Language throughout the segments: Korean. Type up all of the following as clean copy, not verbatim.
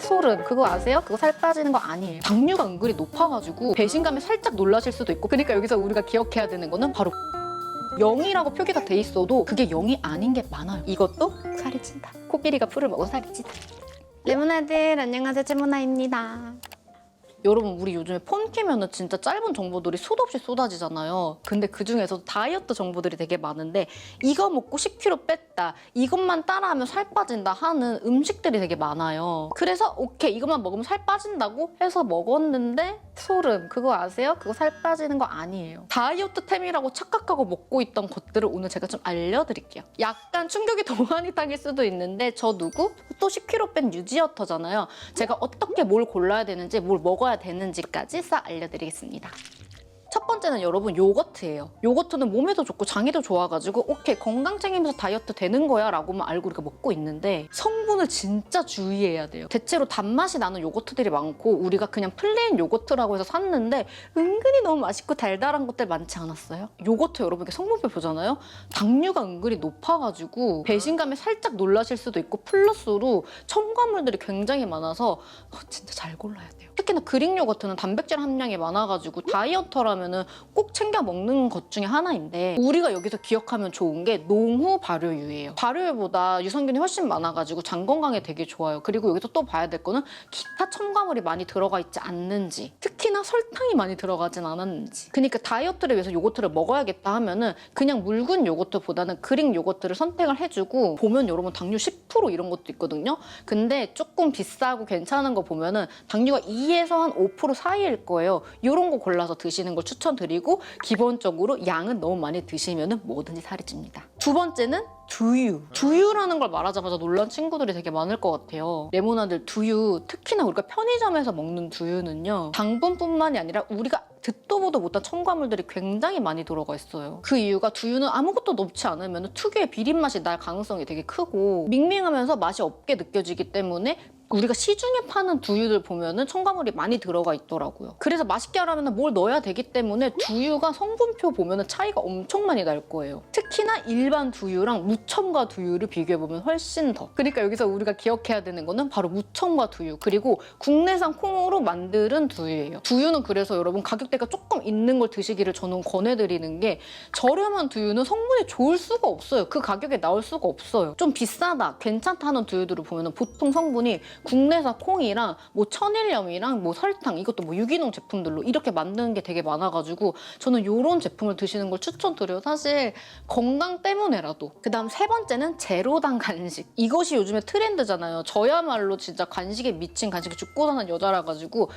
소름. 그거 아세요? 그거 살 빠지는 거 아니에요. 당류가 은근히 높아가지고 배신감에 살짝 놀라실 수도 있고, 그러니까 여기서 우리가 기억해야 되는 거는 바로 0이라고 표기가 돼 있어도 그게 0이 아닌 게 많아요. 이것도 살이 찐다. 코끼리가 풀을 먹어 살이 찐다. 레모나들 안녕하세요, 채모나입니다. 여러분, 우리 요즘에 폰 키면은 진짜 짧은 정보들이 수도 없이 쏟아지잖아요. 근데 그중에서도 다이어트 정보들이 되게 많은데, 이거 먹고 10kg 뺐다, 이것만 따라하면 살 빠진다 하는 음식들이 되게 많아요. 그래서 오케이, 이것만 먹으면 살 빠진다고 해서 먹었는데 소름. 그거 아세요? 그거 살 빠지는 거 아니에요. 다이어트템이라고 착각하고 먹고 있던 것들을 오늘 제가 좀 알려드릴게요. 약간 충격이 더 많이 당일 수도 있는데, 저 누구? 또 10kg 뺀 유지어터잖아요. 제가 어떻게 뭘 골라야 되는지, 뭘 먹어야 되는지까지 싹 알려드리겠습니다. 첫 번째는 여러분 요거트예요. 요거트는 몸에도 좋고 장에도 좋아가지고 오케이, 건강 챙기면서 다이어트 되는 거야 라고만 알고 우리가 먹고 있는데, 성분을 진짜 주의해야 돼요. 대체로 단맛이 나는 요거트들이 많고, 우리가 그냥 플레인 요거트라고 해서 샀는데 은근히 너무 맛있고 달달한 것들 많지 않았어요? 요거트 여러분 이렇게 성분표 보잖아요? 당류가 은근히 높아가지고 배신감에 살짝 놀라실 수도 있고, 플러스로 첨가물들이 굉장히 많아서 진짜 잘 골라야 돼요. 특히나 그릭 요거트는 단백질 함량이 많아가지고 다이어터라면은 꼭 챙겨 먹는 것 중에 하나인데, 우리가 여기서 기억하면 좋은 게 농후 발효유예요. 발효유보다 유산균이 훨씬 많아가지고 장 건강에 되게 좋아요. 그리고 여기서 또 봐야 될 거는 기타 첨가물이 많이 들어가 있지 않는지, 특히나 설탕이 많이 들어가진 않았는지. 그러니까 다이어트를 위해서 요거트를 먹어야겠다 하면은 그냥 묽은 요거트보다는 그릭 요거트를 선택을 해주고, 보면 여러분 당류 10% 이런 것도 있거든요. 근데 조금 비싸고 괜찮은 거 보면은 당류가 2에서 한 5% 사이일 거예요. 이런 거 골라서 드시는 걸 추천드리고, 기본적으로 양은 너무 많이 드시면 뭐든지 살이 찝니다. 두 번째는 두유. 두유라는 걸 말하자마자 놀란 친구들이 되게 많을 것 같아요. 레모나들 두유, 특히나 우리가 편의점에서 먹는 두유는요, 당분뿐만이 아니라 우리가 듣도 보도 못한 첨가물들이 굉장히 많이 들어가 있어요. 그 이유가 두유는 아무것도 넣지 않으면 특유의 비린 맛이 날 가능성이 되게 크고, 밍밍하면서 맛이 없게 느껴지기 때문에 우리가 시중에 파는 두유들 보면은 첨가물이 많이 들어가 있더라고요. 그래서 맛있게 하려면 뭘 넣어야 되기 때문에 두유가 성분표 보면은 차이가 엄청 많이 날 거예요. 특히나 일반 두유랑 무첨가 두유를 비교해보면 훨씬 더. 그러니까 여기서 우리가 기억해야 되는 거는 바로 무첨가 두유, 그리고 국내산 콩으로 만든 두유예요. 두유는 그래서 여러분 가격대가 조금 있는 걸 드시기를 저는 권해드리는 게, 저렴한 두유는 성분이 좋을 수가 없어요. 그 가격에 나올 수가 없어요. 좀 비싸다, 괜찮다 하는 두유들을 보면은 보통 성분이 국내산 콩이랑 뭐 천일염이랑 뭐 설탕, 이것도 뭐 유기농 제품들로 이렇게 만드는 게 되게 많아가지고 저는 이런 제품을 드시는 걸 추천드려요. 사실 건강 때문에라도. 그다음 세 번째는 제로당 간식. 이것이 요즘에 트렌드잖아요. 저야말로 진짜 간식에 미친, 간식에 죽고 사는 여자라 가지고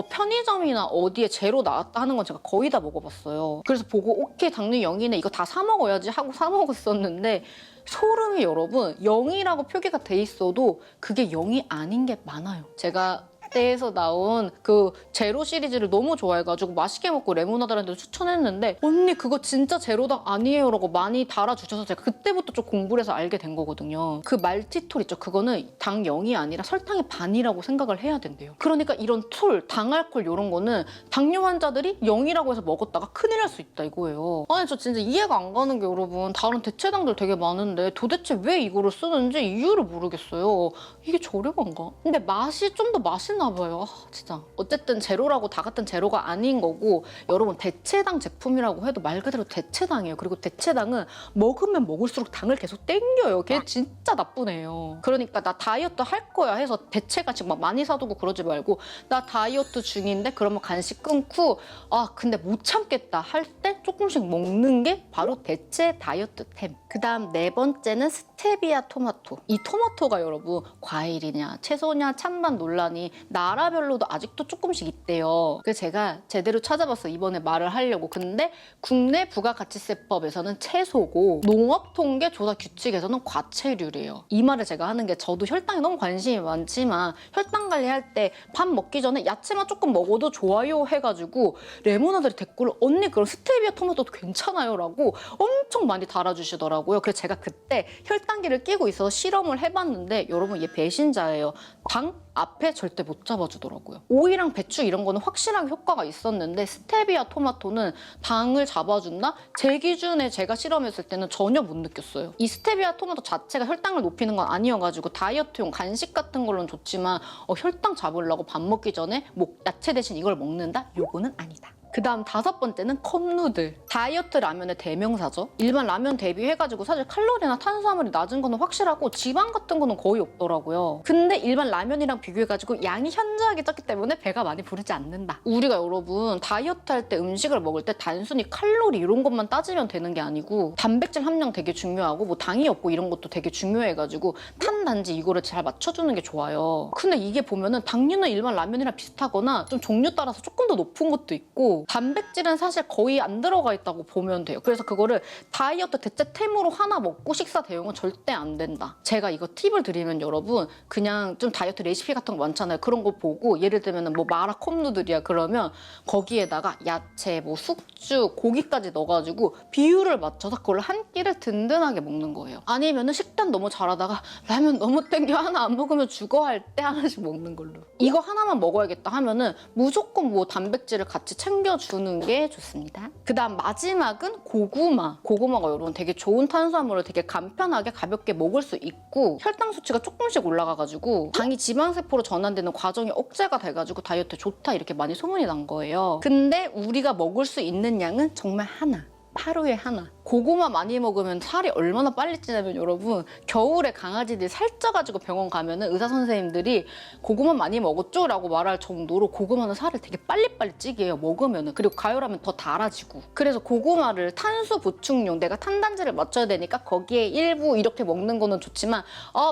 편의점이나 어디에 제로 나왔다 하는 건 제가 거의 다 먹어봤어요. 그래서 보고 오케이, 당류 0이네, 이거 다 사 먹어야지 하고 사 먹었었는데, 소름이 여러분, 0이라고 표기가 돼 있어도 그게 0이 아닌 게 많아요. 제가 때에서 나온 그 제로 시리즈를 너무 좋아해가지고 맛있게 먹고 레모나들한테도 추천했는데, 언니 그거 진짜 제로당 아니에요 라고 많이 달아주셔서 제가 그때부터 좀 공부를 해서 알게 된 거거든요. 그 말티톨 있죠? 그거는 당 0이 아니라 설탕의 반이라고 생각을 해야 된대요. 그러니까 이런 톨, 당알콜 이런 거는 당뇨 환자들이 0이라고 해서 먹었다가 큰일 날 수 있다 이거예요. 아니 저 진짜 이해가 안 가는 게, 여러분 다른 대체당들 되게 많은데 도대체 왜 이거를 쓰는지 이유를 모르겠어요. 이게 저렴한가? 근데 맛이 좀 더 맛있나 봐요. 진짜. 어쨌든 제로라고 다 같은 제로가 아닌 거고, 여러분 대체당 제품이라고 해도 말 그대로 대체당이에요. 그리고 대체당은 먹으면 먹을수록 당을 계속 땡겨요. 걔 진짜 나쁜 애예요. 그러니까 나 다이어트 할 거야 해서 대체 간식 막 많이 사두고 그러지 말고, 나 다이어트 중인데 그러면 간식 끊고, 아 근데 못 참겠다 할 때 조금씩 먹는 게 바로 대체 다이어트템. 그다음 네 번째는 스테비아 토마토. 이 토마토가 여러분 과일이냐 채소냐 찬반 논란이 나라별로도 아직도 조금씩 있대요. 그래서 제가 제대로 찾아봤어, 이번에 말을 하려고. 근데 국내 부가가치세법에서는 채소고, 농업통계조사 규칙에서는 과채류래요. 이 말을 제가 하는 게, 저도 혈당에 너무 관심이 많지만 혈당 관리할 때 밥 먹기 전에 야채만 조금 먹어도 좋아요 해가지고 레모나들이 댓글을 언니 그럼 스테비아 토마토도 괜찮아요? 라고 엄청 많이 달아주시더라고요. 그래서 제가 그때 혈당 혈당기를 끼고 있어서 실험을 해봤는데 여러분 얘 배신자예요. 당 앞에 절대 못 잡아주더라고요. 오이랑 배추 이런 거는 확실하게 효과가 있었는데 스테비아 토마토는 당을 잡아준다? 제 기준에 제가 실험했을 때는 전혀 못 느꼈어요. 이 스테비아 토마토 자체가 혈당을 높이는 건 아니어가지고 다이어트용 간식 같은 걸로는 좋지만 혈당 잡으려고 밥 먹기 전에 야채 대신 이걸 먹는다? 요거는 아니다. 그 다음 5번째는 컵누들. 다이어트 라면의 대명사죠. 일반 라면 대비해가지고 사실 칼로리나 탄수화물이 낮은 거는 확실하고 지방 같은 거는 거의 없더라고요. 근데 일반 라면이랑 비교해가지고 양이 현저하게 적기 때문에 배가 많이 부르지 않는다. 우리가 여러분 다이어트 할 때 음식을 먹을 때 단순히 칼로리 이런 것만 따지면 되는 게 아니고 단백질 함량 되게 중요하고 뭐 당이 없고 이런 것도 되게 중요해가지고 탄단지 이거를 잘 맞춰주는 게 좋아요. 근데 이게 보면은 당류는 일반 라면이랑 비슷하거나 좀 종류 따라서 조금 더 높은 것도 있고 단백질은 사실 거의 안 들어가 있다고 보면 돼요. 그래서 그거를 다이어트 대체템으로 하나 먹고 식사 대용은 절대 안 된다. 제가 이거 팁을 드리면 여러분 그냥 좀 다이어트 레시피 같은 거 많잖아요. 그런 거 보고 예를 들면 뭐 마라 컵누들이야 그러면 거기에다가 야채, 뭐 숙주, 고기까지 넣어가지고 비율을 맞춰서 그걸 한 끼를 든든하게 먹는 거예요. 아니면은 식단 너무 잘하다가 라면 너무 땡겨 하나 안 먹으면 죽어 할 때 하나씩 먹는 걸로. 이거 하나만 먹어야겠다 하면은 무조건 뭐 단백질을 같이 챙겨주는 게 좋습니다. 그 다음 마지막은 고구마. 고구마가 여러분 되게 좋은 탄수화물을 되게 간편하게 가볍게 먹을 수 있고 혈당 수치가 조금씩 올라가가지고 당이 지방세포로 전환되는 과정이 억제가 돼가지고 다이어트에 좋다 이렇게 많이 소문이 난 거예요. 근데 우리가 먹을 수 있는 양은 정말 하나. 하루에 하나. 고구마 많이 먹으면 살이 얼마나 빨리 찌냐면 여러분 겨울에 강아지들이 살쪄가지고 병원 가면은 의사 선생님들이 고구마 많이 먹었죠? 라고 말할 정도로 고구마는 살을 되게 빨리빨리 찌게 해요. 먹으면은. 그리고 가열하면 더 달아지고. 그래서 고구마를 탄수 보충용 내가 탄단지를 맞춰야 되니까 거기에 일부 이렇게 먹는 거는 좋지만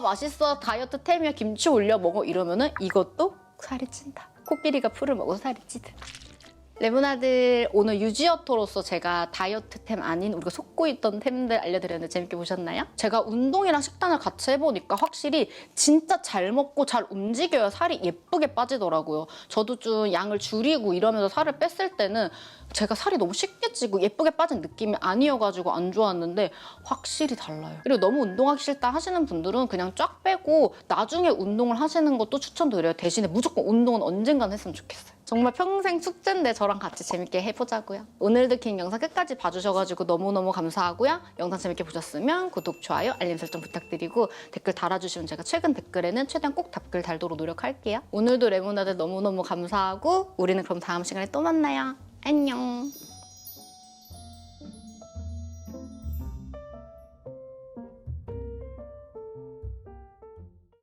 맛있어 다이어트 템이야 김치 올려 먹어 이러면은 이것도 살이 찐다. 코끼리가 풀을 먹어서 살이 찌듯. 레몬아들 오늘 유지어터로서 제가 다이어트템 아닌 우리가 속고 있던 템들 알려드렸는데 재밌게 보셨나요? 제가 운동이랑 식단을 같이 해보니까 확실히 진짜 잘 먹고 잘 움직여야 살이 예쁘게 빠지더라고요. 저도 좀 양을 줄이고 이러면서 살을 뺐을 때는 제가 살이 너무 쉽게 찌고 예쁘게 빠진 느낌이 아니어가지고 안 좋았는데 확실히 달라요. 그리고 너무 운동하기 싫다 하시는 분들은 그냥 쫙 빼고 나중에 운동을 하시는 것도 추천드려요. 대신에 무조건 운동은 언젠간 했으면 좋겠어요. 정말 평생 숙제인데 저랑 같이 재밌게 해보자고요. 오늘도 긴 영상 끝까지 봐주셔가지고 너무너무 감사하고요. 영상 재밌게 보셨으면 구독, 좋아요, 알림 설정 부탁드리고 댓글 달아주시면 제가 최근 댓글에는 최대한 꼭 답글 달도록 노력할게요. 오늘도 레몬아들 너무너무 감사하고 우리는 그럼 다음 시간에 또 만나요. 안녕.